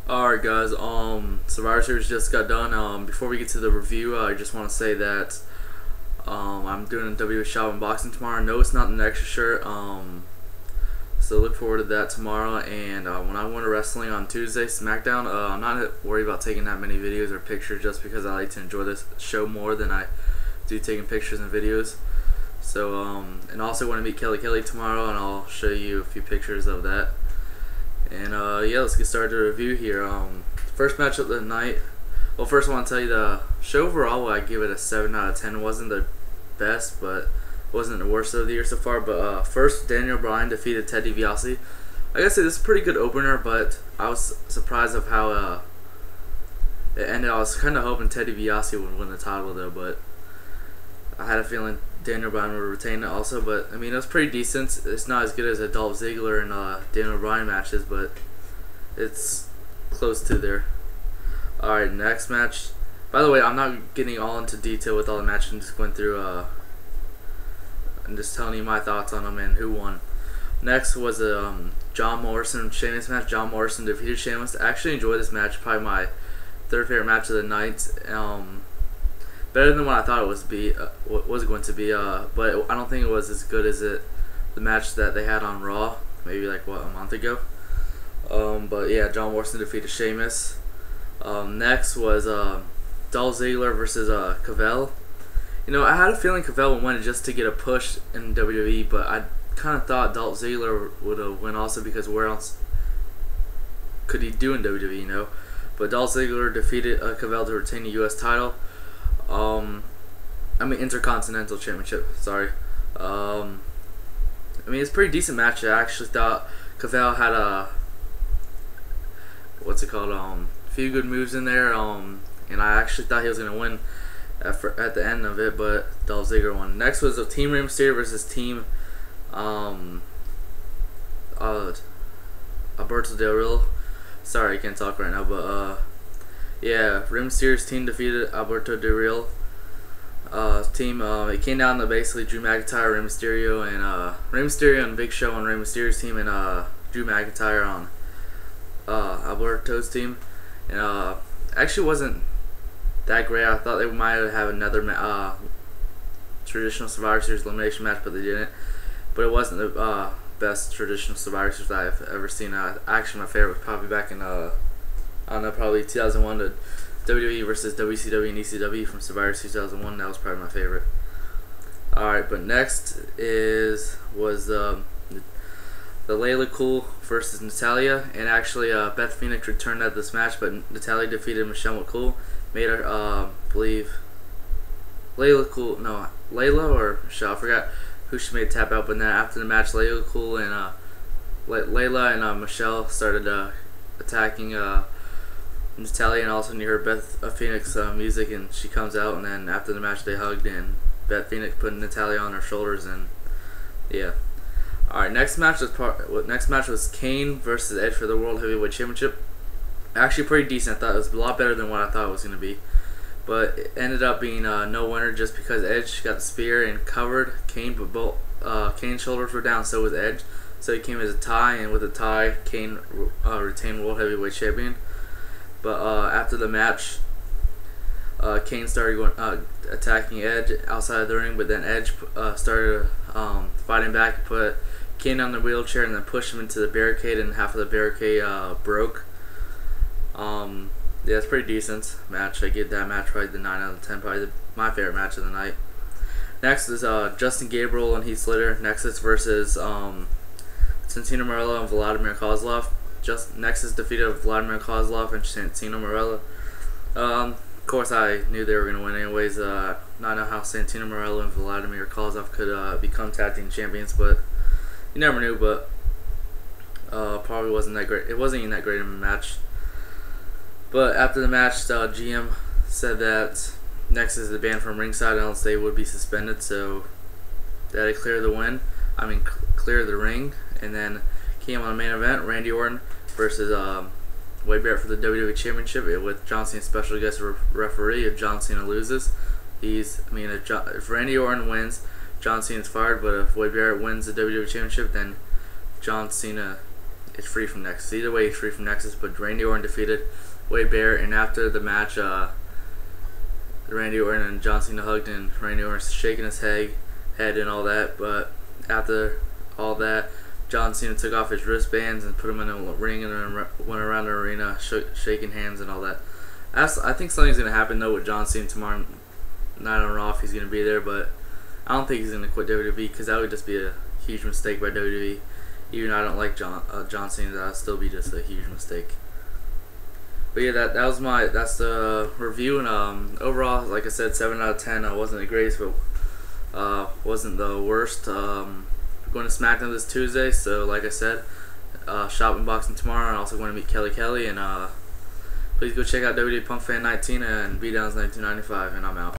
Alright guys, Survivor Series just got done. Before we get to the review, I just want to say that I'm doing a WWE Shop unboxing tomorrow. No, it's not an extra shirt, so look forward to that tomorrow. And when I went to wrestling on Tuesday, SmackDown, I'm not worried about taking that many videos or pictures just because I like to enjoy this show more than I do taking pictures and videos. So, and also want to meet Kelly tomorrow, and I'll show you a few pictures of that. And yeah, let's get started the review here. First match of the night. Well, first I want to tell you the show overall, I give it a 7 out of 10. It wasn't the best, but wasn't the worst of the year so far. But first, Daniel Bryan defeated Ted DiBiase. I gotta say, this is a pretty good opener, but I was surprised of how it ended. I was kind of hoping Ted DiBiase would win the title though, but I had a feeling Daniel Bryan would retain it also. But I mean, it was pretty decent. It's not as good as a Dolph Ziggler and Daniel Bryan matches, but it's close to there. Alright, next match. By the way, I'm not getting all into detail with all the matches. I'm just going through and just telling you my thoughts on them and who won. Next was a John Morrison Sheamus match. John Morrison defeated Sheamus. I actually enjoyed this match. Probably my third favorite match of the night. Better than what I thought it was going to be. But I don't think it was as good as the match that they had on Raw, maybe like a month ago. But yeah, John Morrison defeated Sheamus. Next was Dolph Ziggler versus Cavell. You know, I had a feeling Cavell would win just to get a push in WWE, but I kind of thought Dolph Ziggler would win also because where else could he do in WWE, you know? But Dolph Ziggler defeated Cavell to retain the U.S. title. I mean Intercontinental Championship, sorry. I mean, it's a pretty decent match. I actually thought Cavell had a few good moves in there, and I actually thought he was going to win at the end of it, but Dolph Ziggler won. Next was Team Rey Mysterio versus Team Alberto Del Rio. Sorry, I can't talk right now, but yeah, Rey Mysterio's team defeated Alberto Del Rio. Team it came down to basically Drew McIntyre, Rey Mysterio and Big Show on Rey Mysterio's team, and Drew McIntyre on Alberto's team. And actually wasn't that great. I thought they might have another traditional Survivor Series elimination match, but they didn't. But it wasn't the best traditional Survivor Series that I've ever seen. Actually, my favorite was probably back in I don't know, probably 2001 to WWE versus WCW and ECW from Survivor Series 2001. That was probably my favorite. Alright, but next was the Layla Cool versus Natalya, and actually Beth Phoenix returned at this match, but Natalya defeated Michelle McCool, made her believe Layla or Michelle, I forgot who she made tap out. But then after the match, Layla Cool and Layla and Michelle started attacking Natalya, and also you heard Beth Phoenix music, and she comes out, and then after the match they hugged, and Beth Phoenix put Natalya on her shoulders, and yeah. Alright, next match was Kane versus Edge for the World Heavyweight Championship. Actually pretty decent. I thought it was a lot better than what I thought it was going to be. But it ended up being no winner just because Edge got the spear and covered Kane, but both Kane's shoulders were down, so was Edge. So it came as a tie, and with a tie, Kane retained World Heavyweight Champion. But after the match, Kane started attacking Edge outside of the ring, but then Edge started fighting back and put Kane on the wheelchair and then pushed him into the barricade, and half of the barricade broke. Yeah, it's pretty decent match. I give that match probably the 9 out of 10, probably my favorite match of the night. Next is Justin Gabriel and Heath Slater Nexus versus Santino Marella and Vladimir Kozlov. Nexus defeated Vladimir Kozlov and Santino Marella. Of course, I knew they were going to win anyways. Not know how Santino Marella and Vladimir Kozlov could become tag team champions, but you never knew. But probably wasn't that great. It wasn't even that great of a match. But after the match, GM said that Nexus is banned from ringside unless they would be suspended, so that cleared the win. Clear the ring, and then came on the main event, Randy Orton versus Wade Barrett for the WWE Championship with John Cena special guest referee. If John Cena loses, if Randy Orton wins, John Cena's fired, but if Wade Barrett wins the WWE Championship, then John Cena it's free from Nexus. Either way, it's free from Nexus. But Randy Orton defeated Wade Barrett, and after the match, Randy Orton and John Cena hugged, and Randy Orton shaking his head and all that. But after all that, John Cena took off his wristbands and put them in a ring and went around the arena shaking hands and all that. I think something's going to happen though with John Cena tomorrow night on Raw if he's going to be there, but I don't think he's going to quit WWE because that would just be a huge mistake by WWE. Even though I don't like John Cena, that would still be just a huge mistake. But yeah, that's the review, and overall, like I said, 7 out of 10. Wasn't the greatest, but wasn't the worst. Going to SmackDown this Tuesday, so like I said, shop unboxing tomorrow, and also going to meet Kelly, and please go check out WWE Punk Fan 19 and Beatdowns 1995, and I'm out.